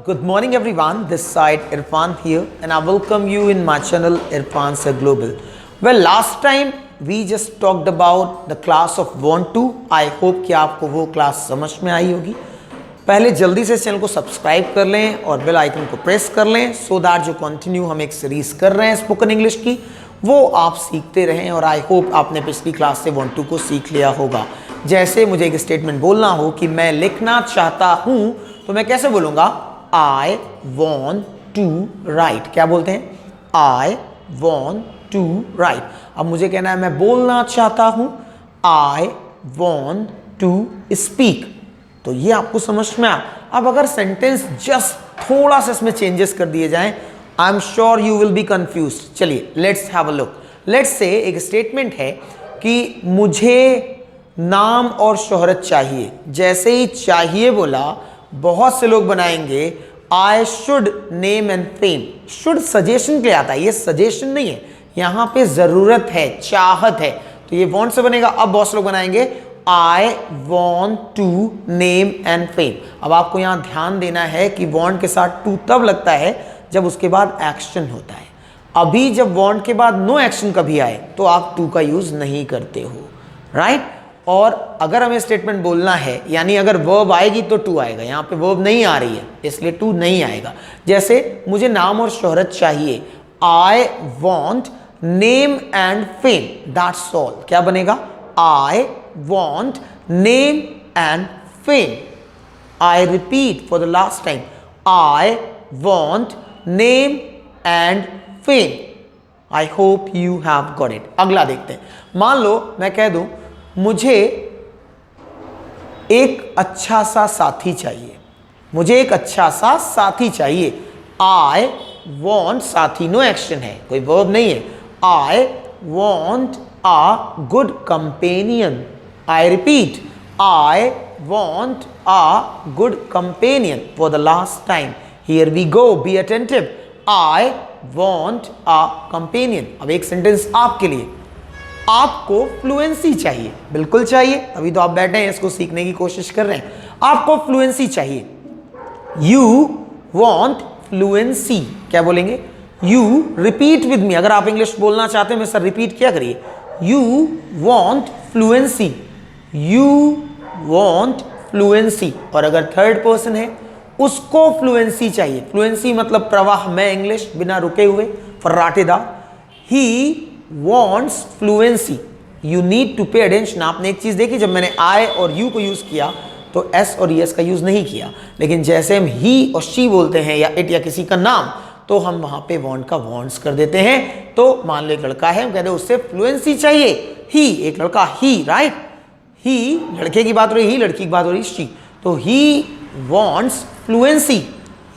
Good morning everyone, this side Irfan here and I welcome you in my channel Irfan Sir Global. Well, last time we just talked about the class of want to. I hope कि आपको वो class समझ में आई होगी. पहले जल्दी से इस चैनल को सब्सक्राइब कर लें और बेल आइकन को प्रेस कर लें सो दैट जो कंटिन्यू हम एक सीरीज कर रहे हैं स्पोकन इंग्लिश की वो आप सीखते रहें. और आई होप आपने पिछली क्लास से want to को सीख लिया होगा. जैसे मुझे एक स्टेटमेंट बोलना हो कि मैं लिखना चाहता हूं तो मैं कैसे बोलूंगा? I want to write. क्या बोलते हैं? I want to write. अब मुझे कहना है मैं बोलना चाहता हूं I want to speak. तो ये आपको समझ में आया. अब अगर सेंटेंस जस्ट थोड़ा सा इसमें चेंजेस कर दिए जाएं, I am sure you will be confused. चलिए let's have a look. Let's say एक स्टेटमेंट है कि मुझे नाम और शोहरत चाहिए. जैसे ही चाहिए बोला बहुत से लोग बनाएंगे I should name and fame. Should suggestion के लिए आता है, ये सजेशन नहीं है, यहां पे जरूरत है, चाहत है, तो ये वांट से बनेगा. अब बहुत से लोग बनाएंगे I want to name and fame. अब आपको यहां ध्यान देना है कि वॉन्ट के साथ टू तब लगता है जब उसके बाद एक्शन होता है. अभी जब वॉन्ट के बाद नो एक्शन कभी आए तो आप टू का यूज नहीं करते हो, राइट. और अगर हमें स्टेटमेंट बोलना है यानी अगर वर्ब आएगी तो टू आएगा. यहाँ पे वर्ब नहीं आ रही है इसलिए टू नहीं आएगा. जैसे मुझे नाम और शोहरत चाहिए, I want name and fame, that's all. क्या बनेगा? I want name and fame. I repeat for the last time, I want name and fame. I hope you have got it. अगला देखते हैं. मान लो मैं कह दूं मुझे एक अच्छा सा साथी चाहिए. मुझे एक अच्छा सा साथी चाहिए. आई वॉन्ट, साथी नो एक्शन है, कोई वर्ब नहीं है. I want a good companion. I repeat, I want a good companion for the last time. Here we go, be attentive. I want a companion. अब एक सेंटेंस आपके लिए. आपको फ्लुएंसी चाहिए, बिल्कुल चाहिए, अभी तो आप बैठे हैं इसको सीखने की कोशिश कर रहे हैं. आपको फ्लुएंसी चाहिए. You want fluency. क्या बोलेंगे? You repeat with me. अगर आप इंग्लिश बोलना चाहते हैं मेरे साथ रिपीट क्या करिए. You want fluency. You want fluency. और अगर थर्ड पर्सन है उसको फ्लुएंसी चाहिए. फ्लुएंसी मतलब प्रवाह में इंग्लिश बिना रुके हुए, फर्राटेदार. ही wants fluency. You need to pay attention. आपने एक चीज देखी, जब मैंने I और you को यूज किया तो S और yes का यूज नहीं किया, लेकिन जैसे हम he और she बोलते हैं या it या किसी का नाम तो हम वहां पे want का wants कर देते हैं. तो मान लो एक लड़का है, हम कहते हैं उससे फ्लुएंसी चाहिए. he, एक लड़का he, राइट. he लड़के की बात हो रही, he लड़की की बात हो रही, she. तो he wants fluency.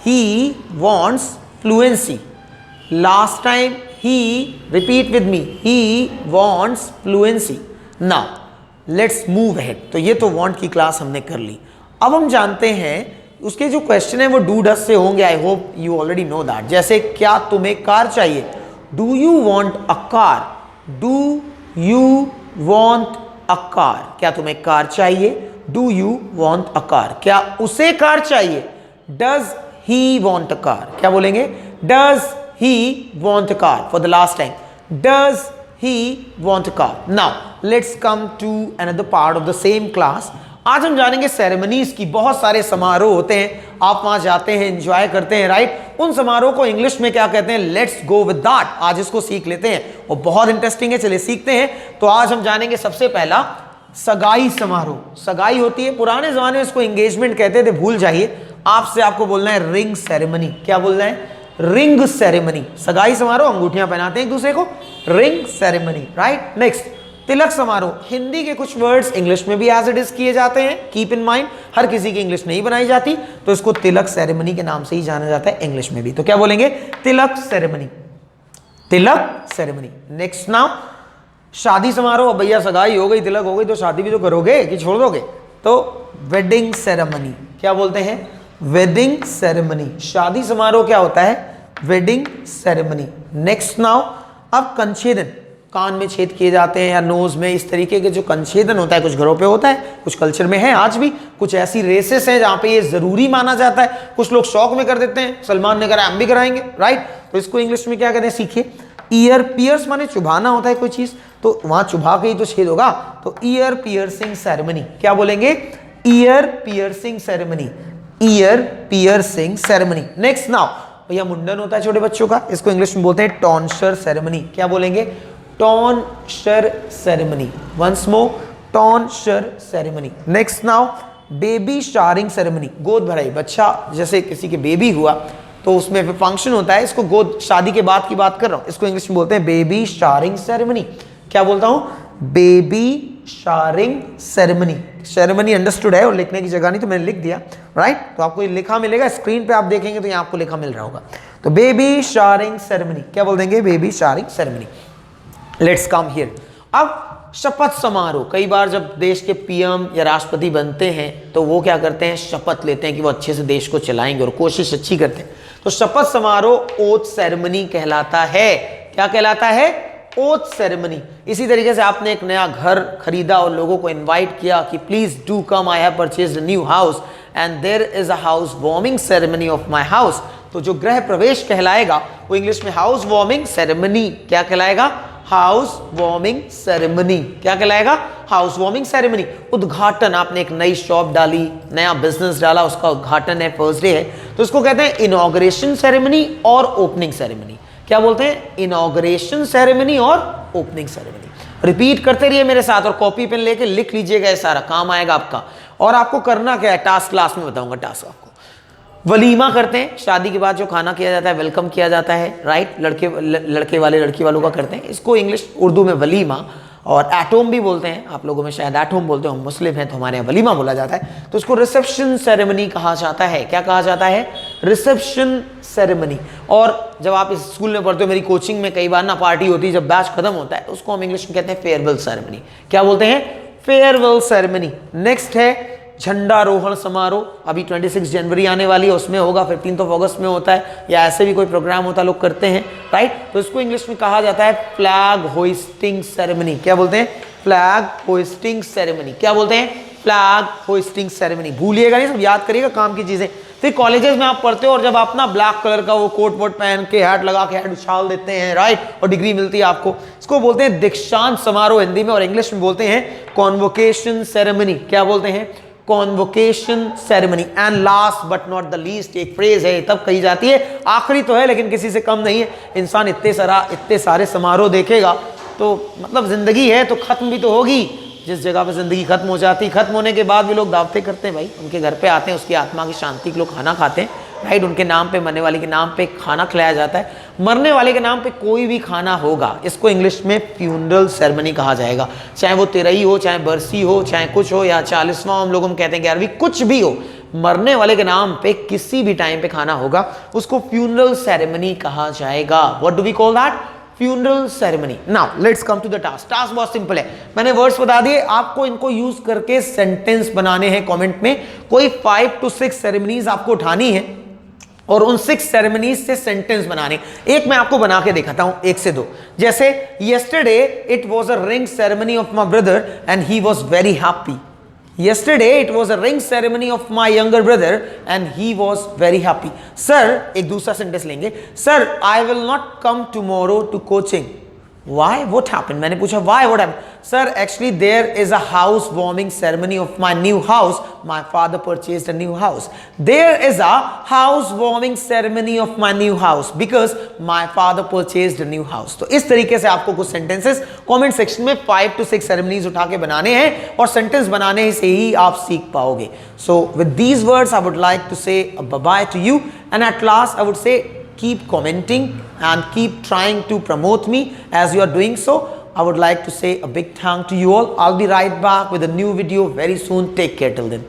he wants fluency. Last time he, repeat with me, he wants fluency. Now let's move ahead. तो ये तो want की क्लास हमने कर ली. अब हम जानते हैं उसके जो क्वेश्चन है वो डू डस से होंगे. I hope you already know that. जैसे क्या तुम्हें कार चाहिए? Do you want a car. Do you want a car. क्या तुम्हें कार चाहिए? Do you want a car. क्या उसे कार चाहिए? Does he want a car. क्या बोलेंगे? Does he want a car. For the last time, does he want a car? Now let's come to another part of the same class. आज हम जानेंगे ceremonies की. बहुत सारे समारोह होते हैं, आप वहां जाते हैं, एंजॉय करते हैं, राइट. उन समारोह को इंग्लिश में क्या कहते हैं? Let's go with that. आज इसको सीख लेते हैं और बहुत इंटरेस्टिंग है. चलिए सीखते हैं. तो आज हम जानेंगे सबसे पहला सगाई समारोह. सगाई होती है, पुराने जमाने में इसको एंगेजमेंट कहते थे, भूल जाइए. आपसे आपको बोलना है रिंग सेरेमनी. क्या बोलना है? Ring ceremony. सगाई समारोह, अंगूठियां पहनाते हैं एक दूसरे को, रिंग सेरेमनी, राइट. नेक्स्ट तिलक समारोह. हिंदी के कुछ वर्ड्स इंग्लिश में भी एज इट इज किए जाते हैं. कीप इन माइंड, हर किसी की इंग्लिश नहीं बनाई जाती तो इसको तिलक सेरेमनी के नाम से ही जाना जाता है इंग्लिश में भी. तो क्या बोलेंगे? तिलक सेरेमनी. तिलक सेरेमनी. नेक्स्ट नाउ शादी समारोह. भैया सगाई हो गई, तिलक हो गई तो शादी भी तो करोगे कि छोड़ दोगे? तो वेडिंग सेरेमनी. क्या बोलते हैं? Wedding ceremony. शादी समारोह क्या होता है? Wedding ceremony. नेक्स्ट नाउ अब कंछेदन. कान में छेद किए जाते हैं या नोज में, इस तरीके के जो कंछेदन होता है कुछ घरों पे होता है, कुछ कल्चर में है आज भी, कुछ ऐसी रेसेस हैं जहाँ पे ये जरूरी माना जाता है, कुछ लोग शौक में कर देते हैं, सलमान ने करा हम भी कराएंगे, राइट। तो इसको इंग्लिश में क्या कहते हैं, सीखिए। ईयर पियर्स माने चुभाना होता है कोई चीज, तो वहां चुभा के ही तो छेद होगा, तो ईयर पियर्सिंग सेरेमनी, क्या बोलेंगे, year piercing ceremony, year piercing ceremony. Next now, भैया मुंडन होता है छोटे बच्चों का, इसको इंग्लिश में बोलते हैं टॉन्शर सेरेमनी, क्या बोलेंगे, tonsure ceremony. Once more, tonsure ceremony. Next now, baby shower ceremony, गोद भराई, बच्चा जैसे किसी के बेबी हुआ तो उसमें फिर फंक्शन होता है, इसको गोद, शादी के बाद की बात कर रहा हूं, इसको इंग्लिश में बोलते हैं बेबी शारिंग सेरेमनी। क्या बोलता हूं, baby shower ceremony. Ceremony understood है और लिखने की जगह नहीं तो मैंने लिख दिया, राइट। तो आपको ये लिखा मिलेगा, स्क्रीन पे आप देखेंगे तो यहाँ आपको लिखा मिल रहा होगा। तो बेबी शारिंग सेरेमनी, क्या बोल देंगे, baby shower ceremony. Let's come here. अब शपथ समारोह, कई बार जब देश के पीएम या राष्ट्रपति बनते हैं तो वो क्या करते हैं, शपथ लेते हैं कि वो अच्छे से देश को चलाएंगे और कोशिश अच्छी करते हैं, तो शपथ समारोह ओथ सेरेमनी कहलाता है। क्या कहलाता है, ओथ सेरेमनी। इसी तरीके से आपने एक नया घर खरीदा और लोगों को इनवाइट किया कि please do come, I have purchased a new house and there is a house warming ceremony of my house. तो जो गृह प्रवेश कहलाएगा वो इंग्लिश में हाउस वार्मिंग सेरेमनी, क्या कहलाएगा, हाउस वार्मिंग सेरेमनी। क्या कहलाएगा, हाउस वार्मिंग सेरेमनी। उद्घाटन, आपने एक नई शॉप डाली, नया बिजनेस डाला, उसका उद्घाटन है, फर्स्ट डे है, तो उसको कहते हैं इनॉग्रेशन सेरेमनी और ओपनिंग सेरेमनी। क्या बोलते हैं, इनॉग्रेशन सेरेमनी और ओपनिंग सेरेमनी। रिपीट करते रहिए मेरे साथ और कॉपी पेन लेके लिख लीजिएगा, ये सारा काम आएगा आपका। और आपको करना क्या है, टास्क क्लास में बताऊंगा टास्क आपको। वलीमा करते हैं, शादी के बाद जो खाना किया जाता है, वेलकम किया जाता है, राइट। लड़के वाले लड़की वालों का करते हैं, इसको इंग्लिश उर्दू में वलीमा और एटोम भी बोलते हैं, आप लोगों में शायद एटोम बोलते हो, हम मुस्लिम हैं तो हमारे यहाँ वलीमा बोला जाता है। तो इसको रिसेप्शन सेरेमनी कहा जाता है। क्या कहा जाता है, रिसेप्शन सेरेमनी। और जब आप इस स्कूल में पढ़ते हो, मेरी कोचिंग में कई बार ना पार्टी होती है, जब बैच खत्म होता है तो उसको हम इंग्लिश में कहते हैं फेयरवेल सेरेमनी। क्या बोलते हैं, फेयरवेल सेरेमनी। नेक्स्ट है झंडारोहण समारोह, अभी 26 जनवरी आने वाली है, उसमें होगा, 15 अगस्त में होता है, या ऐसे भी कोई प्रोग्राम होता है लोग करते हैं, राइट। तो इसको इंग्लिश में कहा जाता है फ्लैग होइस्टिंग सेरेमनी। क्या बोलते हैं, फ्लैग होइस्टिंग सेरेमनी। क्या बोलते हैं, फ्लैग होइस्टिंग सेरेमनी। भूलिएगा नहीं, सब याद करिएगा काम की चीजें। फिर कॉलेजेस में आप पढ़ते हो और जब आप ना ब्लैक कलर का वो कोट वोट पहन के हैट लगा के हैट उछाल देते हैं, राइट, और डिग्री मिलती है आपको, इसको बोलते हैं दीक्षांत समारोह हिंदी में, और इंग्लिश में बोलते हैं कॉन्वोकेशन सेरेमनी। क्या बोलते हैं, convocation ceremony. And last but not the least, एक फ्रेज है तब कही जाती है, आखिरी तो है लेकिन किसी से कम नहीं है। इंसान इतने सारे समारोह देखेगा तो मतलब जिंदगी है तो खत्म भी तो होगी। जिस जगह पे जिंदगी खत्म हो जाती, खत्म होने के बाद भी लोग दावतें करते हैं भाई, उनके घर पे आते हैं, उसकी आत्मा की शांति के लोग खाना खाते हैं, राइट। उनके नाम पे, मरने वाले के नाम पे खाना खिलाया जाता है। मरने वाले के नाम पे कोई भी खाना होगा, इसको इंग्लिश में फ्यूनरल सेरेमनी कहा जाएगा। चाहे वो तिरई हो, चाहे बरसी हो, चाहे कुछ हो, या 40वां हम लोग हम कहते हैं 11वीं, कुछ भी हो, मरने वाले के नाम पे किसी भी टाइम पे खाना होगा, उसको फ्यूनरल सेरेमनी कहा जाएगा। What do we call that, funeral ceremony. Now let's come to the task. Task बहुत सिंपल है, मैंने वर्ड्स बता दिए, आपको इनको यूज करके सेंटेंस बनाने हैं। कमेंट में कोई 5 to 6 सेरेमनीज आपको उठानी है और उन 6 सेरेमनीज से सेंटेंस बनाने। एक मैं आपको बना के दिखाता हूं, 1 से 2। जैसे yesterday it was a ring ceremony of my brother and he was very happy. Yesterday it was a ring ceremony of my younger brother and he was very happy. Sir, एक दूसरा सेंटेंस लेंगे, Sir, I will not come tomorrow to coaching. Why? What happened? मैंने पूछा why? What happened? Sir, actually there is a house warming ceremony of my new house. My father purchased a new house. There is a house warming ceremony of my new house because my father purchased a new house. तो इस तरीके से आपको कुछ sentences comment section में 5 to 6 ceremonies उठा के बनाने हैं और सेंटेंस बनाने से ही आप सीख पाओगे। So with these words I would like to say a bye-bye to you, and at last I would say keep commenting and keep trying to promote me as you are doing so. I would like to say a big thank to you all. I'll be right back with a new video very soon. Take care till then.